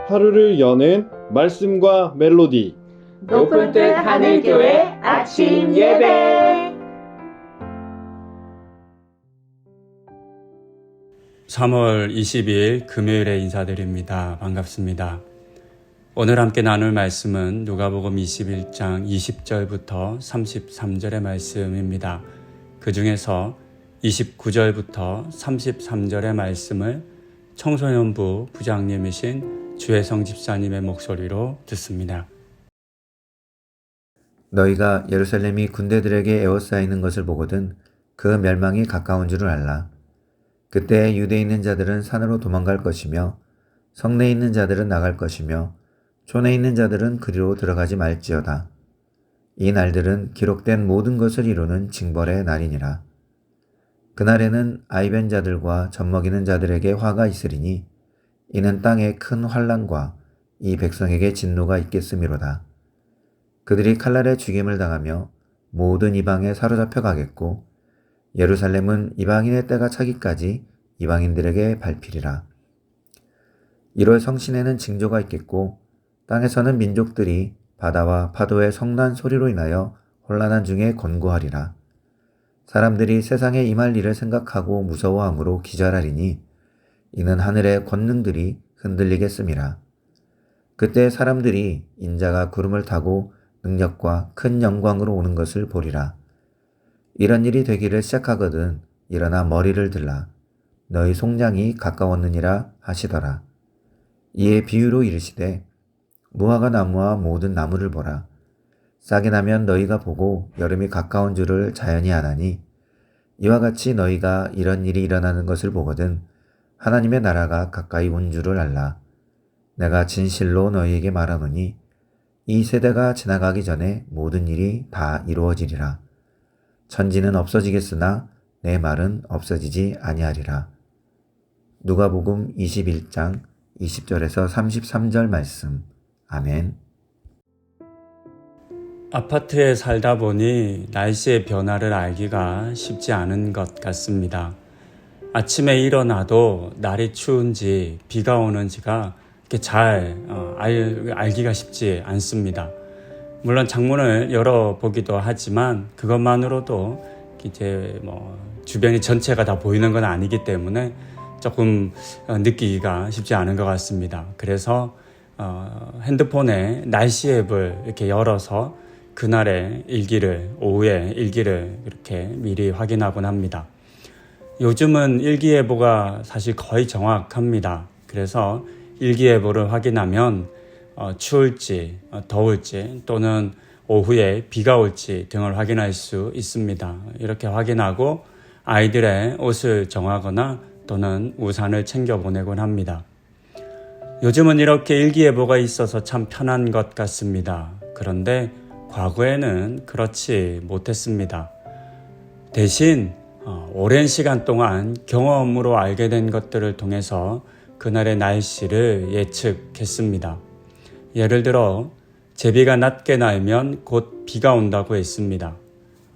하루를 여는 말씀과 멜로디. 높은 뜻 하늘교회 아침 예배. 3월 22일 금요일에 인사드립니다. 반갑습니다. 오늘 함께 나눌 말씀은 누가복음 21장 20절부터 33절의 말씀입니다. 그 중에서 29절부터 33절의 말씀을 청소년부 부장님이신 주혜성 집사님의 목소리로 듣습니다. 너희가 예루살렘이 군대들에게 에워싸이는 것을 보거든 그 멸망이 가까운 줄을 알라. 그때 유대에 있는 자들은 산으로 도망갈 것이며 성내에 있는 자들은 나갈 것이며 촌에 있는 자들은 그리로 들어가지 말지어다. 이 날들은 기록된 모든 것을 이루는 징벌의 날이니라. 그날에는 아이벤 자들과 젖먹이는 자들에게 화가 있으리니 이는 땅에 큰 환난과 이 백성에게 진노가 있겠음이로다. 그들이 칼날에 죽임을 당하며 모든 이방에 사로잡혀 가겠고 예루살렘은 이방인의 때가 차기까지 이방인들에게 밟히리라. 1월 성신에는 징조가 있겠고 땅에서는 민족들이 바다와 파도의 성난 소리로 인하여 혼란한 중에 권고하리라. 사람들이 세상에 임할 일을 생각하고 무서워함으로 기절하리니 이는 하늘의 권능들이 흔들리겠음이라. 그때 사람들이 인자가 구름을 타고 능력과 큰 영광으로 오는 것을 보리라. 이런 일이 되기를 시작하거든 일어나 머리를 들라. 너희 송장이 가까웠느니라 하시더라. 이에 비유로 이르시되 무화과 나무와 모든 나무를 보라. 싹이 나면 너희가 보고 여름이 가까운 줄을 자연히 아나니 이와 같이 너희가 이런 일이 일어나는 것을 보거든 하나님의 나라가 가까이 온 줄을 알라. 내가 진실로 너희에게 말하노니 이 세대가 지나가기 전에 모든 일이 다 이루어지리라. 천지는 없어지겠으나 내 말은 없어지지 아니하리라. 누가복음 21장 20절에서 33절 말씀. 아멘. 아파트에 살다 보니 날씨의 변화를 알기가 쉽지 않은 것 같습니다. 아침에 일어나도 날이 추운지 비가 오는지가 이렇게 잘 알기가 쉽지 않습니다. 물론 창문을 열어보기도 하지만 그것만으로도 이제 주변이 전체가 다 보이는 건 아니기 때문에 조금 느끼기가 쉽지 않은 것 같습니다. 그래서 핸드폰에 날씨 앱을 이렇게 열어서 그날의 일기를, 오후에 일기를 이렇게 미리 확인하곤 합니다. 요즘은 일기예보가 사실 거의 정확합니다. 그래서 일기예보를 확인하면 추울지, 더울지 또는 오후에 비가 올지 등을 확인할 수 있습니다. 이렇게 확인하고 아이들의 옷을 정하거나 또는 우산을 챙겨 보내곤 합니다. 요즘은 이렇게 일기예보가 있어서 참 편한 것 같습니다. 그런데 과거에는 그렇지 못했습니다. 대신 오랜 시간 동안 경험으로 알게 된 것들을 통해서 그날의 날씨를 예측했습니다. 예를 들어 제비가 낮게 날면 곧 비가 온다고 했습니다.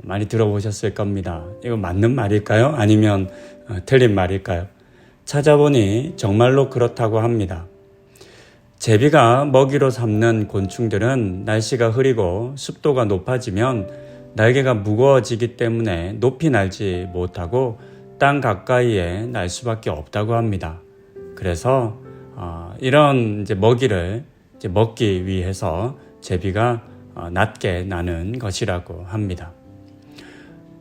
많이 들어보셨을 겁니다. 이거 맞는 말일까요? 아니면 틀린 말일까요? 찾아보니 정말로 그렇다고 합니다. 제비가 먹이로 삼는 곤충들은 날씨가 흐리고 습도가 높아지면 날개가 무거워지기 때문에 높이 날지 못하고 땅 가까이에 날 수밖에 없다고 합니다. 그래서 이런 이제 먹이를 이제 먹기 위해서 제비가 낮게 나는 것이라고 합니다.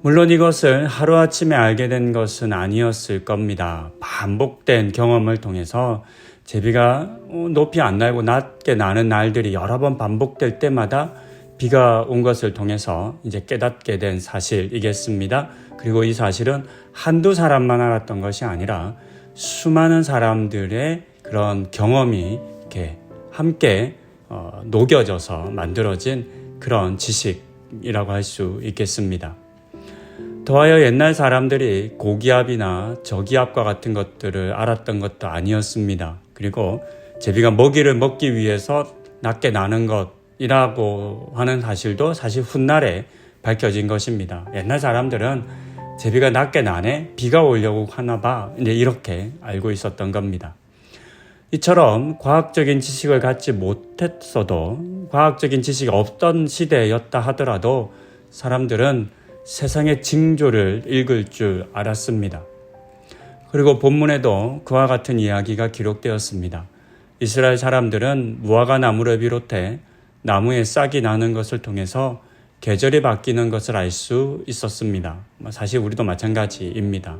물론 이것을 하루아침에 알게 된 것은 아니었을 겁니다. 반복된 경험을 통해서 제비가 높이 안 날고 낮게 나는 날들이 여러 번 반복될 때마다 비가 온 것을 통해서 이제 깨닫게 된 사실이겠습니다. 그리고 이 사실은 한두 사람만 알았던 것이 아니라 수많은 사람들의 그런 경험이 이렇게 함께 녹여져서 만들어진 그런 지식이라고 할 수 있겠습니다. 더하여 옛날 사람들이 고기압이나 저기압과 같은 것들을 알았던 것도 아니었습니다. 그리고 제비가 먹이를 먹기 위해서 낮게 나는 것이라고 하는 사실도 사실 훗날에 밝혀진 것입니다. 옛날 사람들은 제비가 낮게 나네 비가 오려고 하나 봐 이제 이렇게 알고 있었던 겁니다. 이처럼 과학적인 지식을 갖지 못했어도 과학적인 지식이 없던 시대였다 하더라도 사람들은 세상의 징조를 읽을 줄 알았습니다. 그리고 본문에도 그와 같은 이야기가 기록되었습니다. 이스라엘 사람들은 무화과 나무를 비롯해 나무에 싹이 나는 것을 통해서 계절이 바뀌는 것을 알 수 있었습니다. 사실 우리도 마찬가지입니다.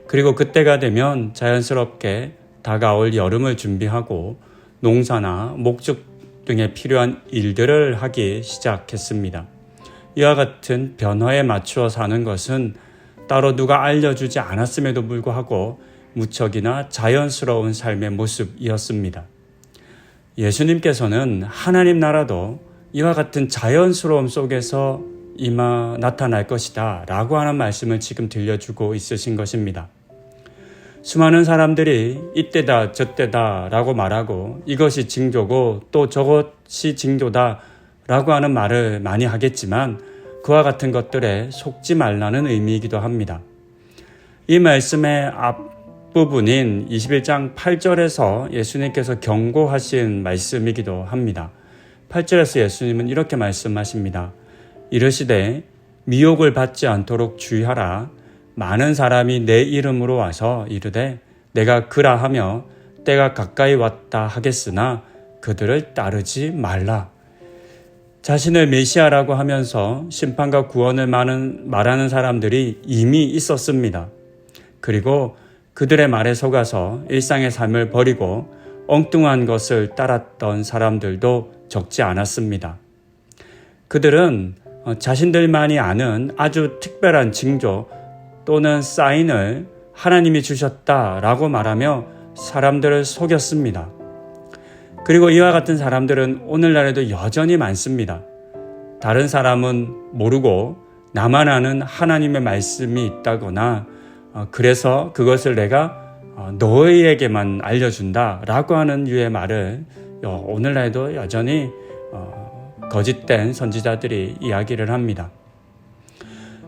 그리고 그때가 되면 자연스럽게 다가올 여름을 준비하고 농사나 목축 등에 필요한 일들을 하기 시작했습니다. 이와 같은 변화에 맞추어 사는 것은 따로 누가 알려주지 않았음에도 불구하고 무척이나 자연스러운 삶의 모습이었습니다. 예수님께서는 하나님 나라도 이와 같은 자연스러움 속에서 나타날 것이다 라고 하는 말씀을 지금 들려주고 있으신 것입니다. 수많은 사람들이 이때다 저때다 라고 말하고 이것이 징조고 또 저것이 징조다 라고 하는 말을 많이 하겠지만 그와 같은 것들에 속지 말라는 의미이기도 합니다. 이 말씀의 앞부분인 21장 8절에서 예수님께서 경고하신 말씀이기도 합니다. 8절에서 예수님은 이렇게 말씀하십니다. 이르시되 미혹을 받지 않도록 주의하라. 많은 사람이 내 이름으로 와서 이르되 내가 그라하며 때가 가까이 왔다 하겠으나 그들을 따르지 말라. 자신을 메시아라고 하면서 심판과 구원을 말하는 사람들이 이미 있었습니다. 그리고 그들의 말에 속아서 일상의 삶을 버리고 엉뚱한 것을 따랐던 사람들도 적지 않았습니다. 그들은 자신들만이 아는 아주 특별한 징조 또는 사인을 하나님이 주셨다라고 말하며 사람들을 속였습니다. 그리고 이와 같은 사람들은 오늘날에도 여전히 많습니다. 다른 사람은 모르고 나만 아는 하나님의 말씀이 있다거나 그래서 그것을 내가 너희에게만 알려준다라고 하는 유의 말을 오늘날에도 여전히 거짓된 선지자들이 이야기를 합니다.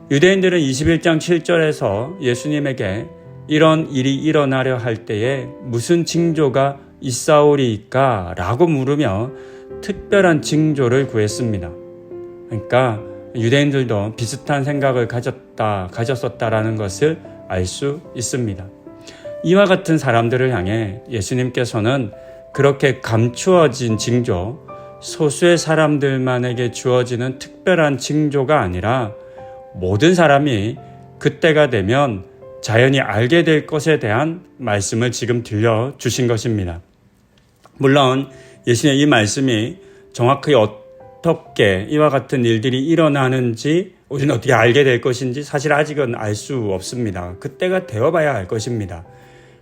유대인들은 21장 7절에서 예수님에게 이런 일이 일어나려 할 때에 무슨 징조가 있사오리이까 라고 물으며 특별한 징조를 구했습니다. 그러니까 유대인들도 비슷한 생각을 가졌었다라는 것을 알 수 있습니다. 이와 같은 사람들을 향해 예수님께서는 그렇게 감추어진 징조, 소수의 사람들만에게 주어지는 특별한 징조가 아니라 모든 사람이 그때가 되면 자연히 알게 될 것에 대한 말씀을 지금 들려주신 것입니다. 물론 예수님의 이 말씀이 정확히 어떻게 이와 같은 일들이 일어나는지 우리는 어떻게 알게 될 것인지 사실 아직은 알 수 없습니다. 그때가 되어봐야 알 것입니다.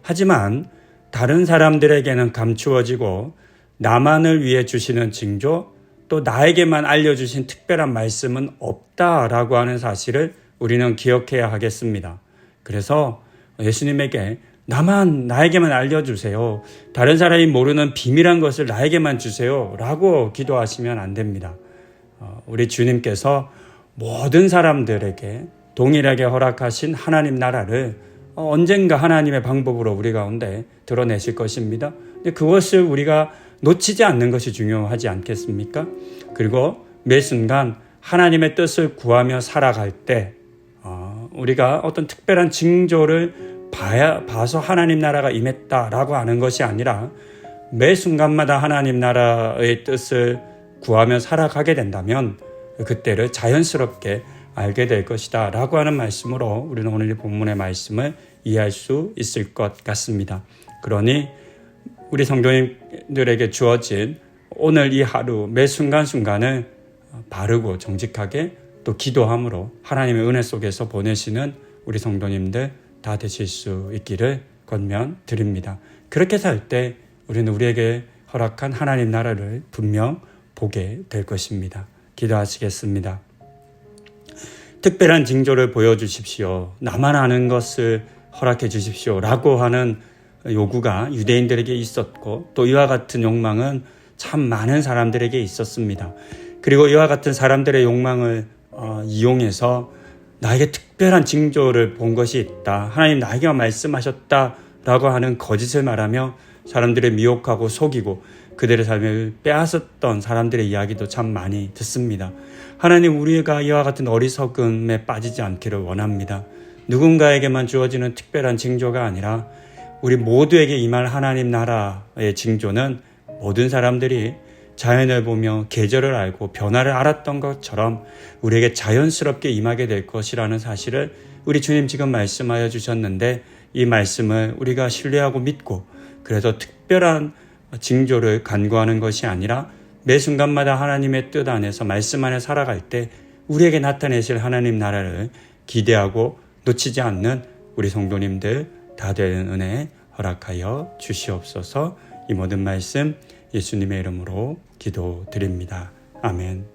하지만 다른 사람들에게는 감추어지고 나만을 위해 주시는 징조 또 나에게만 알려주신 특별한 말씀은 없다라고 하는 사실을 우리는 기억해야 하겠습니다. 그래서 예수님에게 나에게만 알려주세요. 다른 사람이 모르는 비밀한 것을 나에게만 주세요. 라고 기도하시면 안 됩니다. 우리 주님께서 모든 사람들에게 동일하게 허락하신 하나님 나라를 언젠가 하나님의 방법으로 우리 가운데 드러내실 것입니다. 근데 그것을 우리가 놓치지 않는 것이 중요하지 않겠습니까? 그리고 매 순간 하나님의 뜻을 구하며 살아갈 때 우리가 어떤 특별한 징조를 봐서 하나님 나라가 임했다라고 하는 것이 아니라 매 순간마다 하나님 나라의 뜻을 구하며 살아가게 된다면 그때를 자연스럽게 알게 될 것이다 라고 하는 말씀으로 우리는 오늘 이 본문의 말씀을 이해할 수 있을 것 같습니다. 그러니 우리 성도님들에게 주어진 오늘 이 하루 매 순간순간을 바르고 정직하게 또 기도함으로 하나님의 은혜 속에서 보내시는 우리 성도님들 다 되실 수 있기를 권면드립니다. 그렇게 살 때 우리는 우리에게 허락한 하나님 나라를 분명 보게 될 것입니다. 기도하시겠습니다. 특별한 징조를 보여주십시오. 나만 아는 것을 허락해 주십시오. 라고 하는 요구가 유대인들에게 있었고 또 이와 같은 욕망은 참 많은 사람들에게 있었습니다. 그리고 이와 같은 사람들의 욕망을 이용해서 나에게 특별한 징조를 본 것이 있다. 하나님 나에게만 말씀하셨다라고 하는 거짓을 말하며 사람들을 미혹하고 속이고 그들의 삶을 빼앗았던 사람들의 이야기도 참 많이 듣습니다. 하나님, 우리가 이와 같은 어리석음에 빠지지 않기를 원합니다. 누군가에게만 주어지는 특별한 징조가 아니라 우리 모두에게 임할 하나님 나라의 징조는 모든 사람들이 자연을 보며 계절을 알고 변화를 알았던 것처럼 우리에게 자연스럽게 임하게 될 것이라는 사실을 우리 주님 지금 말씀하여 주셨는데, 이 말씀을 우리가 신뢰하고 믿고 그래서 특별한 징조를 간구하는 것이 아니라 매 순간마다 하나님의 뜻 안에서 말씀 안에 살아갈 때 우리에게 나타내실 하나님 나라를 기대하고 놓치지 않는 우리 성도님들 다 되는 은혜 허락하여 주시옵소서. 이 모든 말씀 예수님의 이름으로 기도드립니다. 아멘.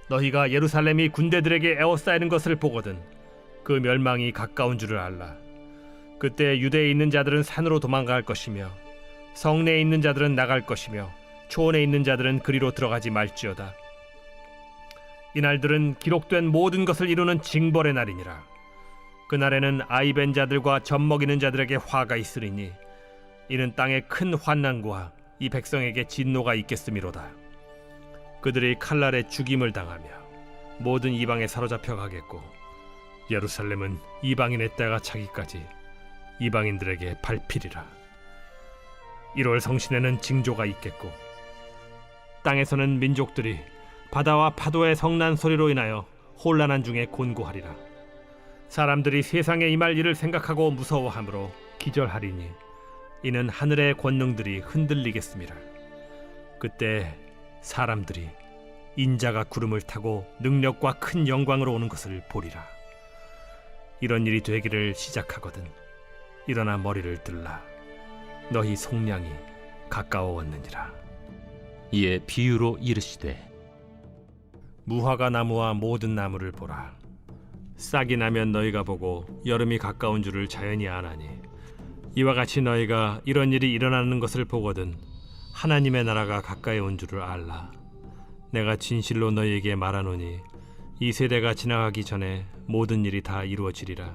너희가 예루살렘이 군대들에게 에워싸이는 것을 보거든 그 멸망이 가까운 줄을 알라. 그때 유대에 있는 자들은 산으로 도망갈 것이며 성내에 있는 자들은 나갈 것이며 초원에 있는 자들은 그리로 들어가지 말지어다. 이날들은 기록된 모든 것을 이루는 징벌의 날이니라. 그날에는 아이 벤 자들과 젖 먹이는 자들에게 화가 있으리니 이는 땅에 큰 환난과 이 백성에게 진노가 있겠음이로다. 그들이 칼날에 죽임을 당하며 모든 이방에 사로잡혀 가겠고 예루살렘은 이방인의 때가 차기까지 이방인들에게 밟히리라. 1월 성신에는 징조가 있겠고 땅에서는 민족들이 바다와 파도의 성난 소리로 인하여 혼란한 중에 곤고하리라. 사람들이 세상에 임할 일을 생각하고 무서워하므로 기절하리니 이는 하늘의 권능들이 흔들리겠음이라. 그때 사람들이 인자가 구름을 타고 능력과 큰 영광으로 오는 것을 보리라. 이런 일이 되기를 시작하거든 일어나 머리를 들라. 너희 속량이 가까워왔느니라. 이에 비유로 이르시되 무화과 나무와 모든 나무를 보라. 싹이 나면 너희가 보고 여름이 가까운 줄을 자연히 아나니 이와 같이 너희가 이런 일이 일어나는 것을 보거든 하나님의 나라가 가까이 온 줄을 알라. 내가 진실로 너희에게 말하노니 이 세대가 지나가기 전에 모든 일이 다 이루어지리라.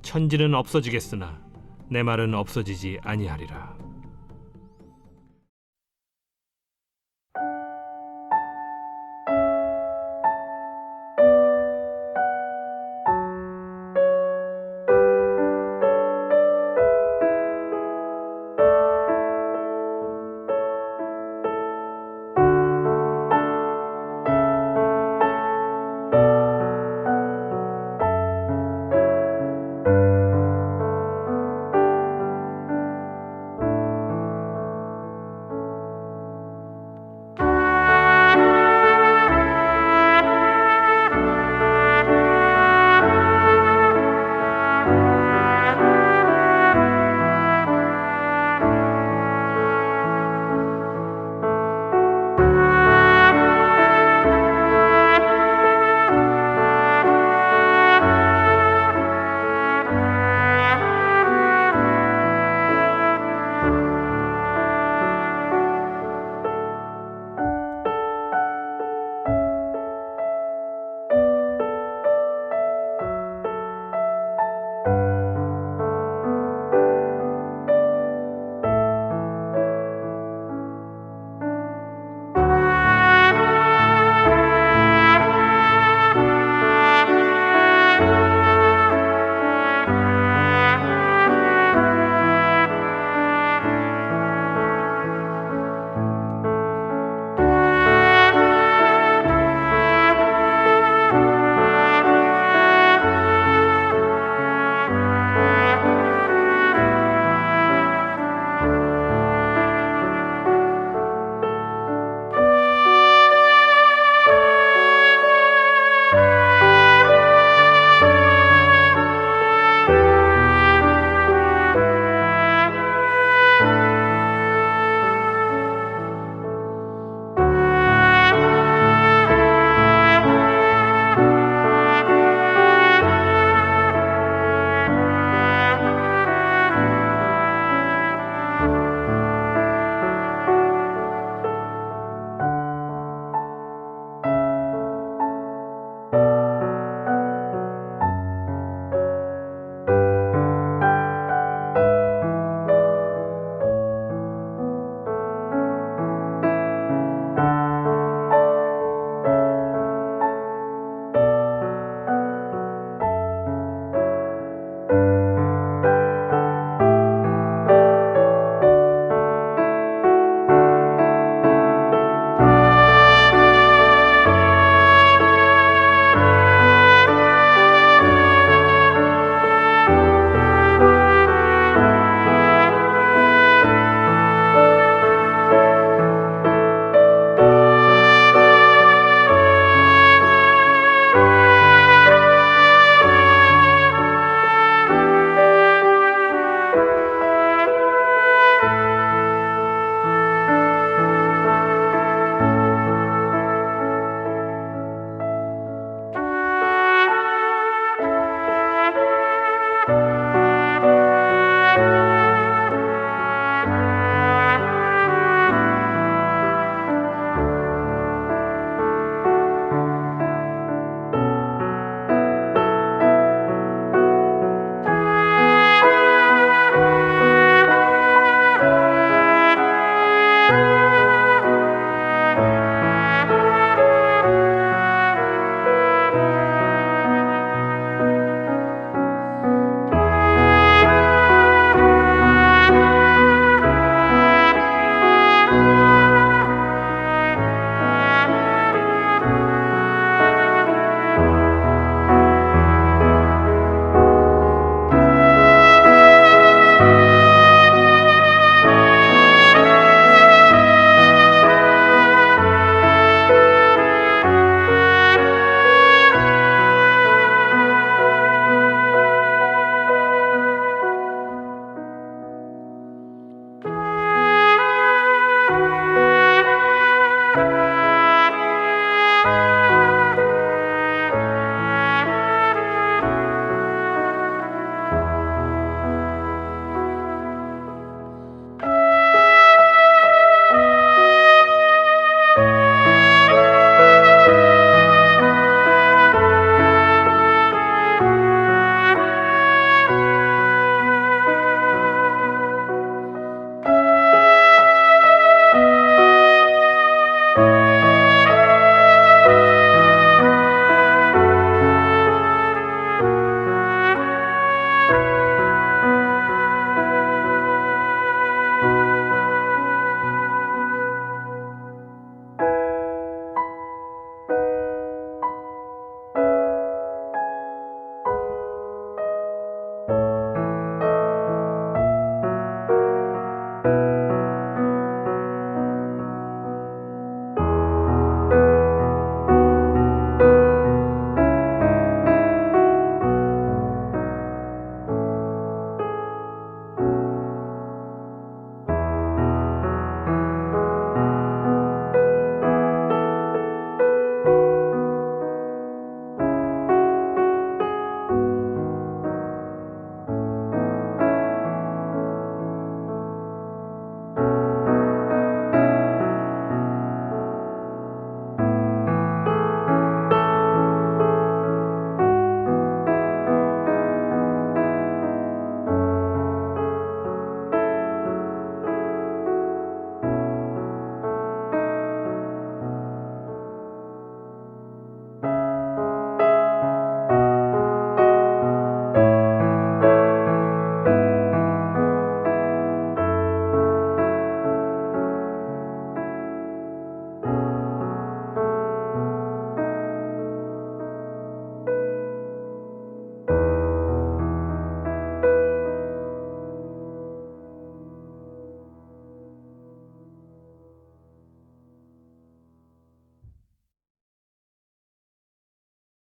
천지는 없어지겠으나 내 말은 없어지지 아니하리라.